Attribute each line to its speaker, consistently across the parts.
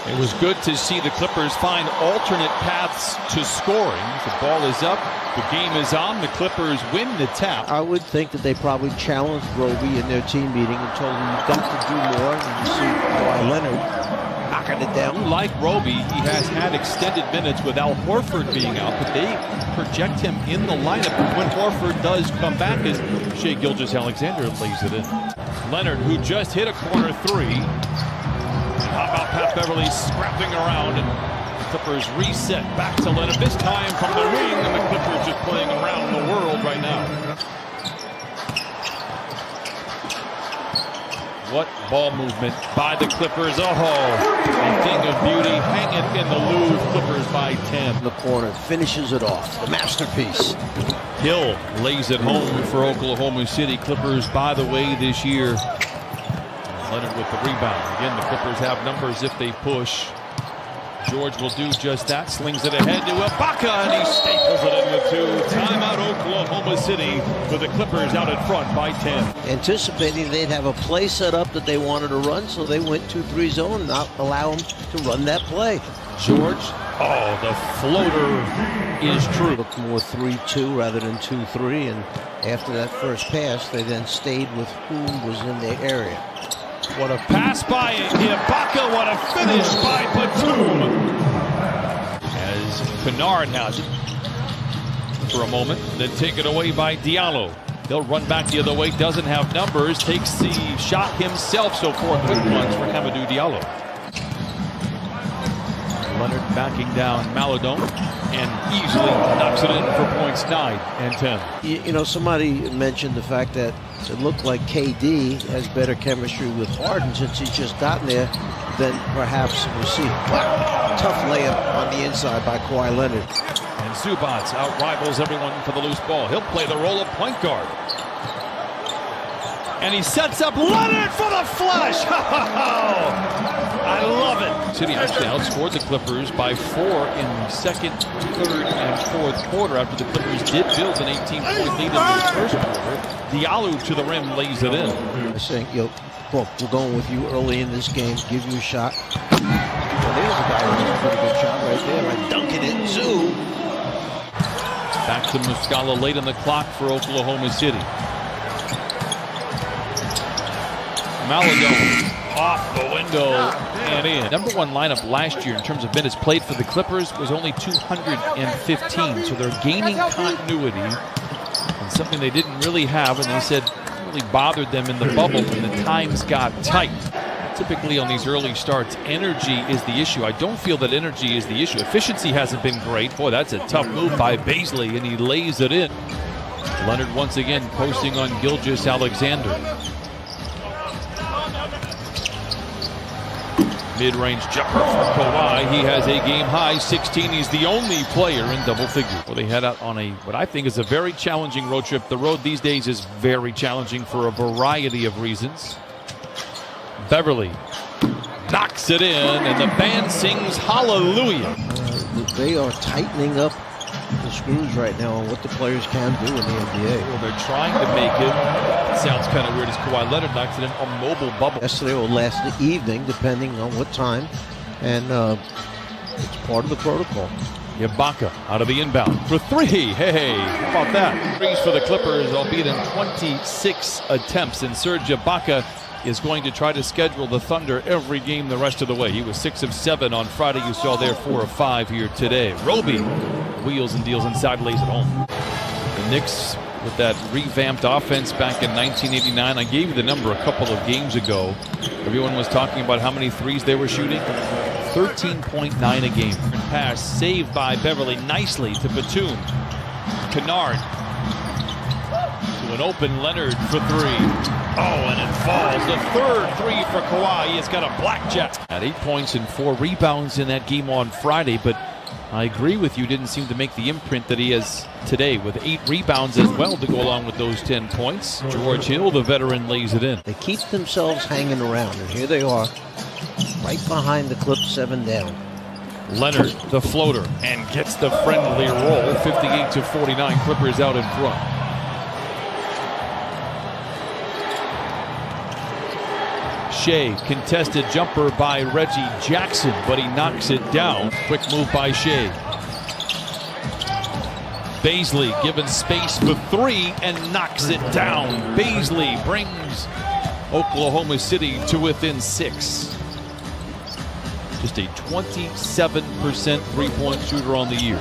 Speaker 1: It was good to see the Clippers find alternate paths to scoring. The ball is up, the game is on, the Clippers win the tap.
Speaker 2: I would think that they probably challenged Roby in their team meeting and told him you've got to do more. And you see Kawhi Leonard knocking it down.
Speaker 1: Like Roby, he has had extended minutes with Al Horford being out, but they project him in the lineup when Horford does come back as Shai Gilgeous-Alexander lays it in. Leonard, who just hit a corner three. How about Pat Beverly scrapping around, and the Clippers reset back to Leonard, this time from the wing, and the Clippers just playing around the world right now. What ball movement by the Clippers. Oh, a thing of beauty. Hang it in the Louvre. Clippers by 10.
Speaker 2: The corner finishes it off. The masterpiece.
Speaker 1: Hill lays it home for Oklahoma City. Clippers, by the way, this year. Leonard with the rebound. Again, the Clippers have numbers if they push. George will do just that. Slings it ahead to Ibaka, and he staples it in with two. Timeout Oklahoma City with the Clippers out in front by 10.
Speaker 2: Anticipating they'd have a play set up that they wanted to run, so they went 2-3 zone and not allow them to run that play.
Speaker 1: George, oh, the floater is true.
Speaker 2: Looked more 3-2 rather than 2-3, and after that first pass, they then stayed with who was in their area.
Speaker 1: What a pass by Ibaka, what a finish by Batum. As Kennard has it for a moment, then taken away by Diallo. They'll run back the other way, doesn't have numbers, takes the shot himself, so 4 quick ones for Hamidou Diallo. Leonard backing down Maledon and easily knocks it in for points 9 and 10.
Speaker 2: You know, somebody mentioned the fact that it looked like KD has better chemistry with Harden since he's just gotten there than perhaps we see. Wow, tough layup on the inside by Kawhi Leonard.
Speaker 1: And Zubac out-rivals everyone for the loose ball. He'll play the role of point guard. And he sets up Leonard for the flush! I love it! City actually outscored the Clippers by 4 in second, third, and fourth quarter after the Clippers did build an 18-point lead in the first quarter. Diallo to the rim lays it in.
Speaker 2: I think, look, we're going with you early in this game, give you a shot. Well, there's a guy who has a pretty good shot right there, right? Dunking it, Zoo.
Speaker 1: Back to Muscala late on the clock for Oklahoma City. Maledon off the window and in. Number one lineup last year in terms of minutes played for the Clippers was only 215, so they're gaining continuity, and something they didn't really have, and they said it really bothered them in the bubble when the times got tight. Typically on these early starts, energy is the issue. I don't feel that energy is the issue. Efficiency hasn't been great. Boy, that's a tough move by Bazley, and he lays it in. Leonard once again posting on Gilgeous-Alexander. Mid-range jumper for Kawhi. He has a game-high 16. He's the only player in double figures. Well, they head out on what I think is a very challenging road trip. The road these days is very challenging for a variety of reasons. Beverly knocks it in, and the band sings hallelujah.
Speaker 2: They are tightening up the screws right now on what the players can do in the NBA.
Speaker 1: Well, they're trying to make it sounds kind of weird as Kawhi Leonard knocks it in a mobile bubble.
Speaker 2: Yesterday will last the evening, depending on what time, and it's part of the protocol.
Speaker 1: Ibaka out of the inbound for three. Hey, how about that? Threes for the Clippers, albeit in 26 attempts, and Serge Ibaka is going to try to schedule the Thunder every game the rest of the way. He was 6 of 7 on Friday. You saw there 4 of 5 here today. Roby wheels and deals inside, lays it home. The Knicks with that revamped offense back in 1989. I gave you the number a couple of games ago. Everyone was talking about how many threes they were shooting. 13.9 a game. Pass saved by Beverly nicely to Batum. Kennard to an open Leonard for 3. Oh, and it falls. The third 3 for Kawhi. He has got a blackjack. At 8 points and 4 rebounds in that game on Friday, but I agree with you, didn't seem to make the imprint that he has today with 8 rebounds as well to go along with those 10 points. George Hill, the veteran, lays it in.
Speaker 2: They keep themselves hanging around, and here they are, right behind the Clips, 7 down.
Speaker 1: Leonard, the floater, and gets the friendly roll. 58-49, Clippers out in front. Shea, contested jumper by Reggie Jackson, but he knocks it down. Quick move by Shea. Bazley given space for three and knocks it down. Bazley brings Oklahoma City to within 6. Just a 27% three-point shooter on the year.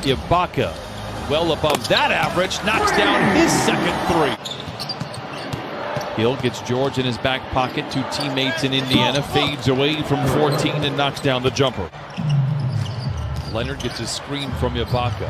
Speaker 1: Ibaka, well above that average, knocks down his second three. Hill gets George in his back pocket. Two teammates in Indiana, fades away from 14 and knocks down the jumper. Leonard gets a screen from Ibaka.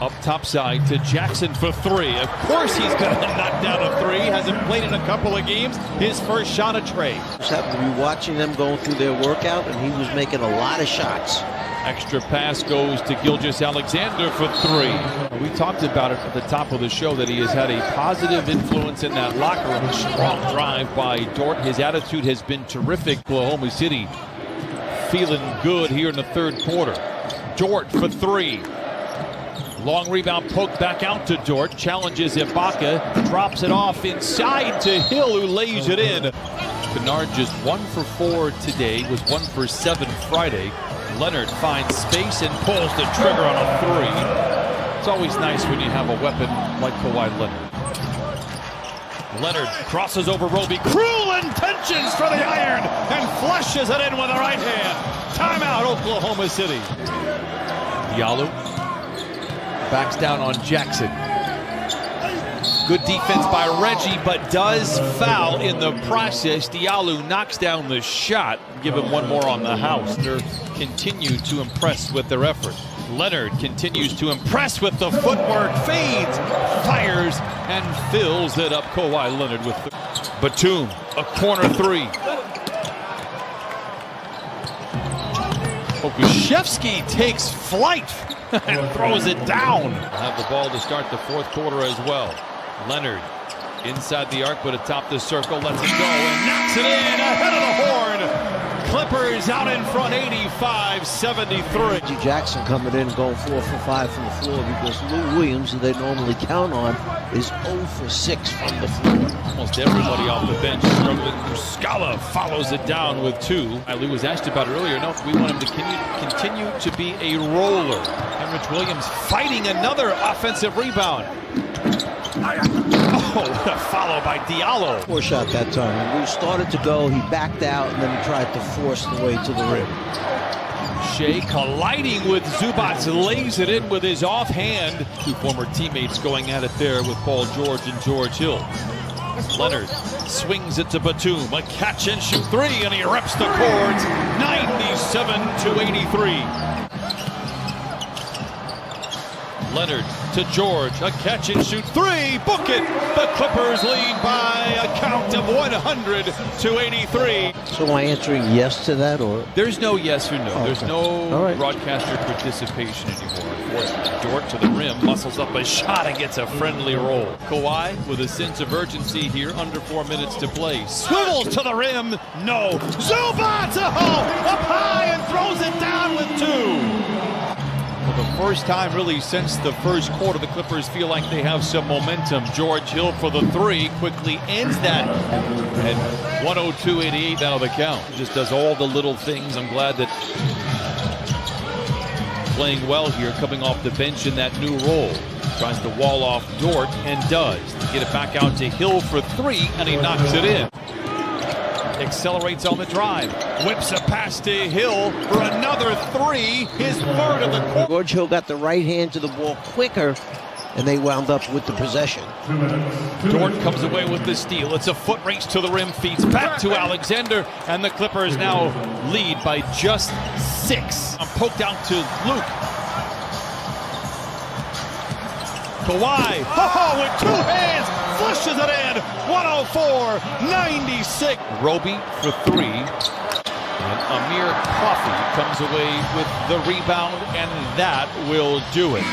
Speaker 1: Up top side to Jackson for three. Of course he's going to knock down a three. Hasn't played in a couple of games. His first shot a trade.
Speaker 2: Just happened to be watching them going through their workout, and he was making a lot of shots.
Speaker 1: Extra pass goes to Gilgeous-Alexander for three. We talked about it at the top of the show that he has had a positive influence in that locker room. A strong drive by Dort. His attitude has been terrific. Oklahoma City feeling good here in the third quarter. Dort for three. Long rebound poke back out to Dort. Challenges Ibaka. Drops it off inside to Hill, who lays it in. Kennard just 1 for 4 today. Was 1 for 7 Friday. Leonard finds space and pulls the trigger on a three. It's always nice when you have a weapon like Kawhi Leonard. Leonard crosses over Roby. Cruel intentions for the iron and flushes it in with the right hand. Timeout, Oklahoma City. Diallo backs down on Jackson. Good defense by Reggie, but does foul in the process. Diallo knocks down the shot. Give him one more on the house. They continue to impress with their effort. Leonard continues to impress with the footwork. Fades, fires, and fills it up. Kawhi Leonard with the Batum, a corner three. Okushevsky takes flight and throws it down. Have the ball to start the fourth quarter as well. Leonard inside the arc, but atop the circle, lets it go and knocks it in ahead of the horn. Clippers out in front, 85-73.
Speaker 2: Reggie Jackson coming in and going 4 for 5 from the floor because Lou Williams, who they normally count on, is 0 for 6 from the floor.
Speaker 1: Almost everybody off the bench struggling. Muscala follows it down with 2. Lou was asked about it earlier. No, we want him to continue to be a roller. Henrich Williams fighting another offensive rebound. Oh, what a follow by Diallo.
Speaker 2: 4 shot that time. When Lou started to go, he backed out and then he tried to force the way to the rim.
Speaker 1: Shea colliding with Zubac, lays it in with his offhand. Two former teammates going at it there with Paul George and George Hill. Leonard swings it to Batum, a catch and shoot three, and he reps the cords, 97-83. Leonard to George, a catch and shoot three, book it! The Clippers lead by a count of 100-83.
Speaker 2: So am I answering yes to that, or?
Speaker 1: There's no yes or no.
Speaker 2: Oh,
Speaker 1: There's
Speaker 2: okay.
Speaker 1: no broadcaster participation anymore. Unfortunately, Dort to the rim, muscles up a shot and gets a friendly roll. Kawhi with a sense of urgency here, under 4 minutes to play. Swivels to the rim, no. Zubac, up high and throws it down with 2. For the first time really since the first quarter, the Clippers feel like they have some momentum. George Hill for the 3 quickly ends that at 102-88 out of the count. Just does all the little things. I'm glad that playing well here, coming off the bench in that new role. Tries to wall off Dort and does. Get it back out to Hill for 3 and he knocks it in. Accelerates on the drive, whips a pass to Hill for another 3, his third of the quarter.
Speaker 2: George Hill got the right hand to the ball quicker, and they wound up with the possession.
Speaker 1: Dort comes away with the steal. It's a foot race to the rim, feeds back to Alexander, and the Clippers now lead by just 6. Poked out to Luke. Kawhi, with 2 hands, flushes it in, 104-96. Roby for 3, and Amir Coffey comes away with the rebound, and that will do it.